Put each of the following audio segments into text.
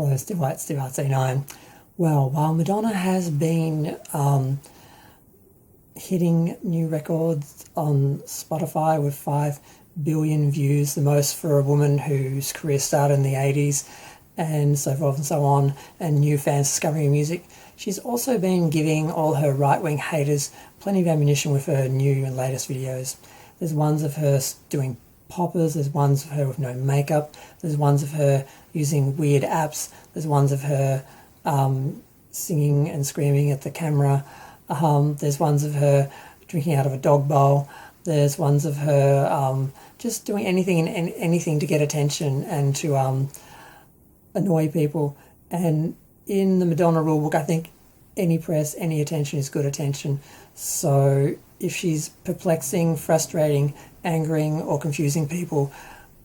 Hello, Steve White, Steve Hearts 89. Well, while Madonna has been hitting new records on Spotify with 5 billion views, the most for a woman whose career started in the 80s, and so forth and so on, and new fans discovering her music, she's also been giving all her right-wing haters plenty of ammunition with her new and latest videos. There's ones of her doing poppers, there's ones of her with no makeup, there's ones of her using weird apps, there's ones of her singing and screaming at the camera, there's ones of her drinking out of a dog bowl, there's ones of her just doing anything and anything to get attention and to annoy people. And in the Madonna rulebook, I think any press, any attention is good attention. So if she's perplexing, frustrating, angering or confusing people,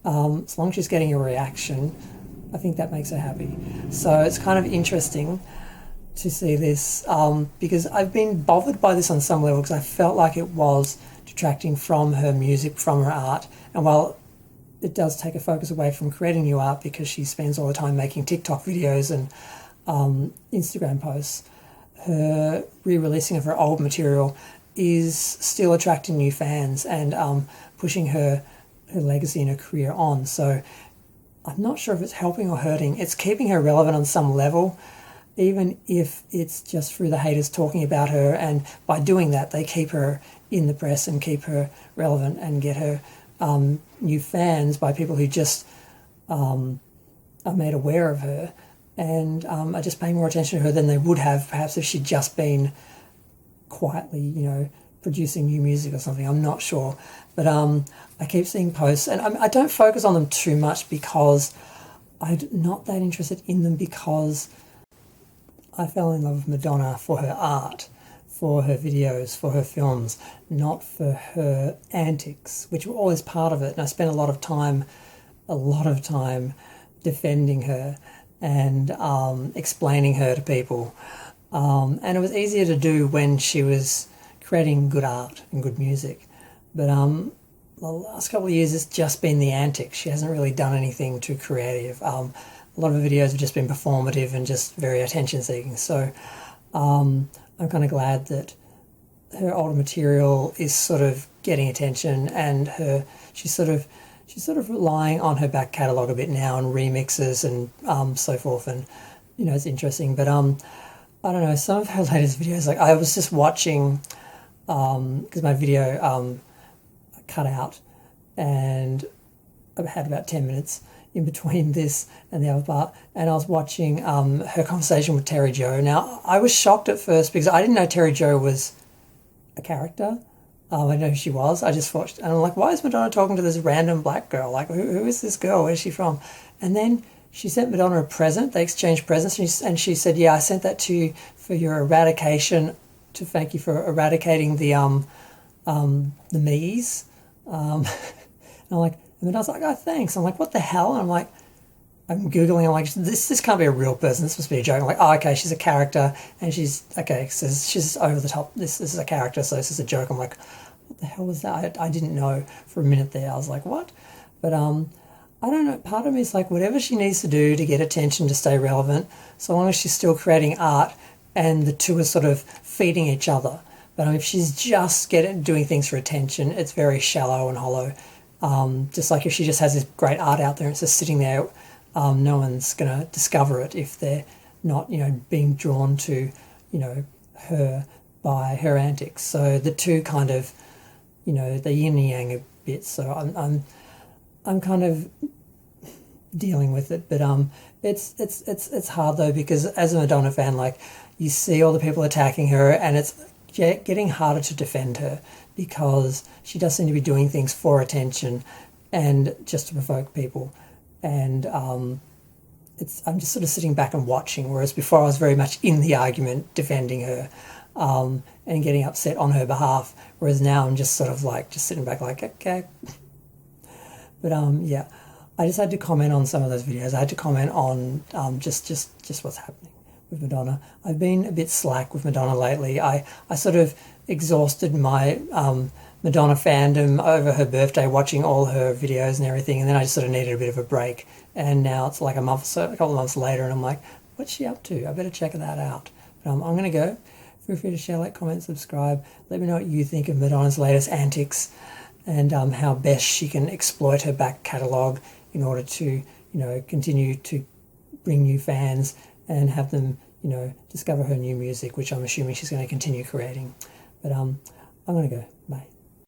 as long as she's getting a reaction, I think that makes her happy. So it's kind of interesting to see this because I've been bothered by this on some level because I felt like it was detracting from her music, from her art. And while it does take a focus away from creating new art because she spends all the time making TikTok videos and Instagram posts, her re-releasing of her old material is still attracting new fans and pushing her legacy and her career on. So I'm not sure if it's helping or hurting. It's keeping her relevant on some level, even if it's just through the haters talking about her, and by doing that they keep her in the press and keep her relevant and get her new fans by people who just are made aware of her and are just paying more attention to her than they would have perhaps if she'd just been quietly, producing new music or something. I'm not sure. But I keep seeing posts, and I don't focus on them too much because I'm not that interested in them, because I fell in love with Madonna for her art, for her videos, for her films, not for her antics, which were always part of it. And I spent a lot of time defending her and explaining her to people. And it was easier to do when she was creating good art and good music. But the last couple of years it's just been the antics. She hasn't really done anything too creative. A lot of her videos have just been performative and just very attention-seeking. So I'm kind of glad that her older material is sort of getting attention, and she's sort of relying on her back catalogue a bit now and remixes and so forth. And it's interesting. But I don't know, some of her latest videos, like I was just watching because my video cut out and I had about 10 minutes in between this and the other part, and I was watching her conversation with Terri Jo. Now, I was shocked at first because I didn't know Terri Jo was a character. I didn't know who she was. I just watched, and I'm like, why is Madonna talking to this random black girl? Like, who is this girl? Where's she from? And then she sent Madonna a present. They exchanged presents, and she said, yeah, I sent that to you for your eradication, to thank you for eradicating the me's. And I'm like, and Madonna's like, oh, thanks. I'm like, what the hell? And I'm Googling, I'm like, this can't be a real person. This must be a joke. I'm like, oh, okay, she's a character, and she's she's over the top. This is a character, so this is a joke. I'm like, what the hell was that? I didn't know for a minute there. I was like, what? But I don't know. Part of me is like, whatever she needs to do to get attention, to stay relevant, so long as she's still creating art and the two are sort of feeding each other. But if she's just doing things for attention, it's very shallow and hollow. Just like if she just has this great art out there and it's just sitting there, no one's going to discover it if they're not, being drawn to, her by her antics. So the two kind of, the yin and yang a bit. So I'm kind of dealing with it, but it's hard though, because as a Madonna fan, like, you see all the people attacking her, and it's getting harder to defend her because she does seem to be doing things for attention and just to provoke people. And I'm just sort of sitting back and watching, whereas before I was very much in the argument defending her and getting upset on her behalf, whereas now I'm just sort of like just sitting back like, okay. But yeah, I just had to comment on some of those videos. I had to comment on just what's happening with Madonna. I've been a bit slack with Madonna lately. I sort of exhausted my Madonna fandom over her birthday, watching all her videos and everything, and then I just sort of needed a bit of a break. and now it's like a month or so, a couple of months later, and I'm like, what's she up to? I better check that out. But I'm going to go. Feel free to share, like, comment, subscribe. Let me know what you think of Madonna's latest antics, and how best she can exploit her back catalogue in order to, continue to bring new fans and have them, discover her new music, which I'm assuming she's going to continue creating. But I'm going to go. Bye.